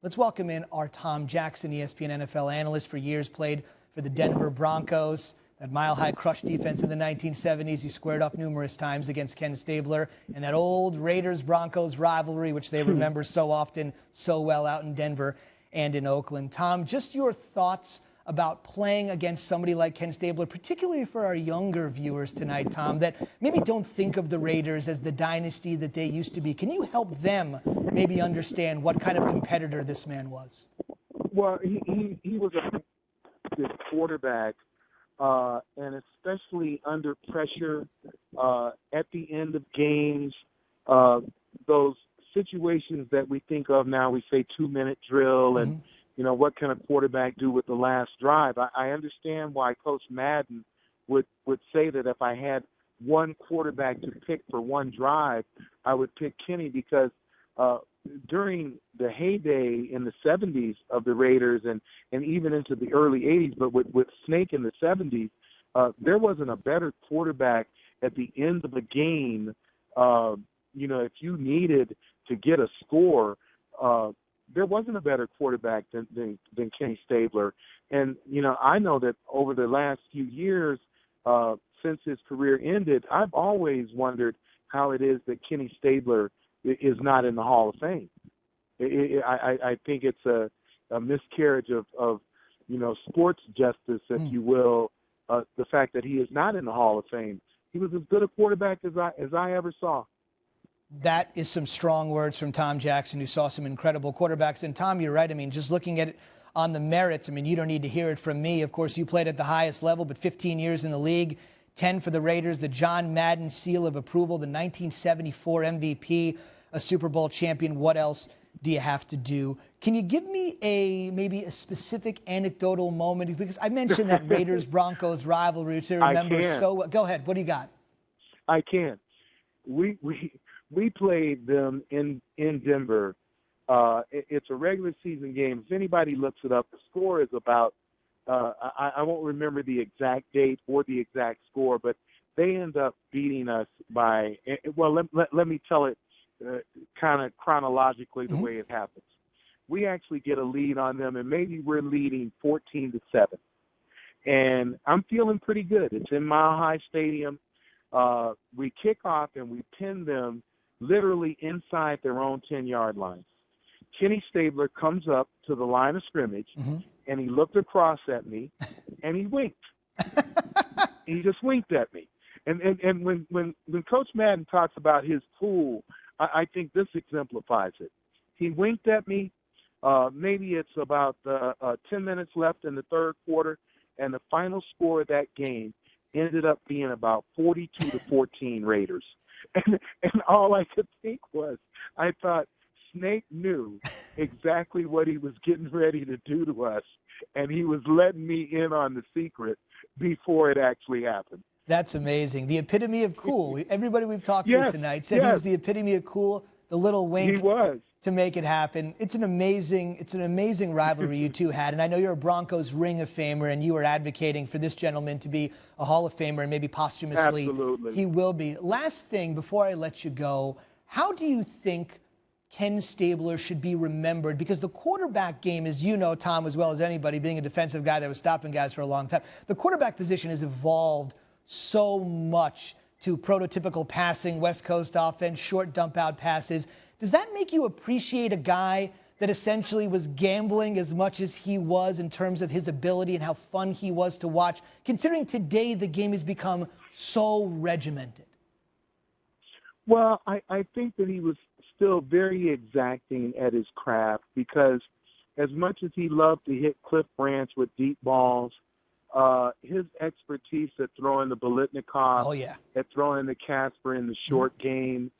Let's welcome in our Tom Jackson, ESPN NFL analyst, for years played for the Denver Broncos. That mile-high crush defense in the 1970s. He squared off numerous times against Ken Stabler. And that old Raiders-Broncos rivalry, which they remember so often, so well out in Denver and in Oakland. Tom, just your thoughts about playing against somebody like Ken Stabler, particularly for our younger viewers tonight, Tom, that maybe don't think of the Raiders as the dynasty that they used to be. Can you help them maybe understand what kind of competitor this man was? Well, he was a good quarterback. And especially under pressure at the end of games, those situations that we think of now, we say 2-minute drill and, what can a quarterback do with the last drive? I understand why Coach Madden would say that if I had one quarterback to pick for one drive, I would pick Kenny because during the heyday in the 70s of the Raiders and even into the early 80s, but with Snake in the 70s, there wasn't a better quarterback at the end of a game. If you needed to get a score, there wasn't a better quarterback than Kenny Stabler. And, I know that over the last few years, since his career ended, I've always wondered how it is that Kenny Stabler is not in the Hall of Fame. I think it's a miscarriage of sports justice, if you will, the fact that he is not in the Hall of Fame. He was as good a quarterback as I ever saw. That is some strong words from Tom Jackson, who saw some incredible quarterbacks. And Tom, you're right. I mean, just looking at it on the merits, you don't need to hear it from me. Of course, you played at the highest level, but 15 years in the league, 10 for the Raiders, the John Madden seal of approval, the 1974 MVP, a Super Bowl champion. What else do you have to do? Can you give me maybe a specific anecdotal moment? Because I mentioned that Raiders-Broncos rivalry, which I remember so well. Go ahead. What do you got? I can. We played them in Denver. It's a regular season game. If anybody looks it up, the score is about, I won't remember the exact date or the exact score, but they end up beating us by, well, let me tell it kind of chronologically the way it happens. We actually get a lead on them, and maybe we're leading 14-7. And I'm feeling pretty good. It's in Mile High Stadium. We kick off, and we pin them literally inside their own 10-yard line. Kenny Stabler comes up to the line of scrimmage, and he looked across at me, and he winked. He just winked at me. And when Coach Madden talks about his cool, I think this exemplifies it. He winked at me. Maybe it's about 10 minutes left in the third quarter, and the final score of that game ended up being about 42-14 Raiders. And all I could think was, I thought Snake knew exactly what he was getting ready to do to us, and he was letting me in on the secret before it actually happened. That's amazing. The epitome of cool. Everybody we've talked to tonight said he was the epitome of cool, the little wink. He was. To make it happen. It's an amazing rivalry you two had. And I know you're a Broncos Ring of Famer, and you are advocating for this gentleman to be a Hall of Famer, and maybe posthumously he will be. Last thing before I let you go, how do you think Ken Stabler should be remembered? Because the quarterback game, as you know, Tom, as well as anybody, being a defensive guy that was stopping guys for a long time, the quarterback position has evolved so much to prototypical passing, West Coast offense, short dump out passes. Does that make you appreciate a guy that essentially was gambling as much as he was in terms of his ability and how fun he was to watch, considering today the game has become so regimented? Well, I think that he was still very exacting at his craft, because as much as he loved to hit Cliff Branch with deep balls, his expertise at throwing the Biletnikoff, at throwing the Casper in the short game,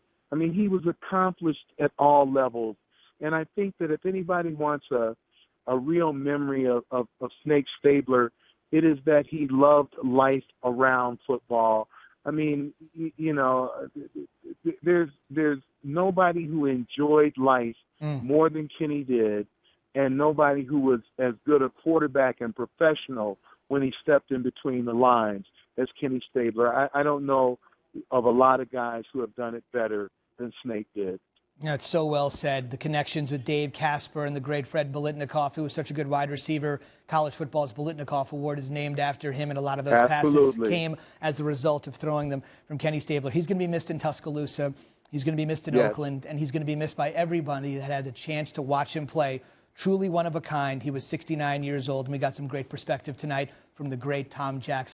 he was accomplished at all levels. And I think that if anybody wants a real memory of Snake Stabler, it is that he loved life around football. There's nobody who enjoyed life more than Kenny did, and nobody who was as good a quarterback and professional when he stepped in between the lines as Kenny Stabler. I don't know of a lot of guys who have done it better than Snake did. That's so well said. The connections with Dave Casper and the great Fred Biletnikoff, who was such a good wide receiver. College football's Biletnikoff Award is named after him, and a lot of those passes came as a result of throwing them from Kenny Stabler. He's going to be missed in Tuscaloosa. He's going to be missed in Oakland, and he's going to be missed by everybody that had a chance to watch him play. Truly one of a kind. He was 69 years old, and we got some great perspective tonight from the great Tom Jackson.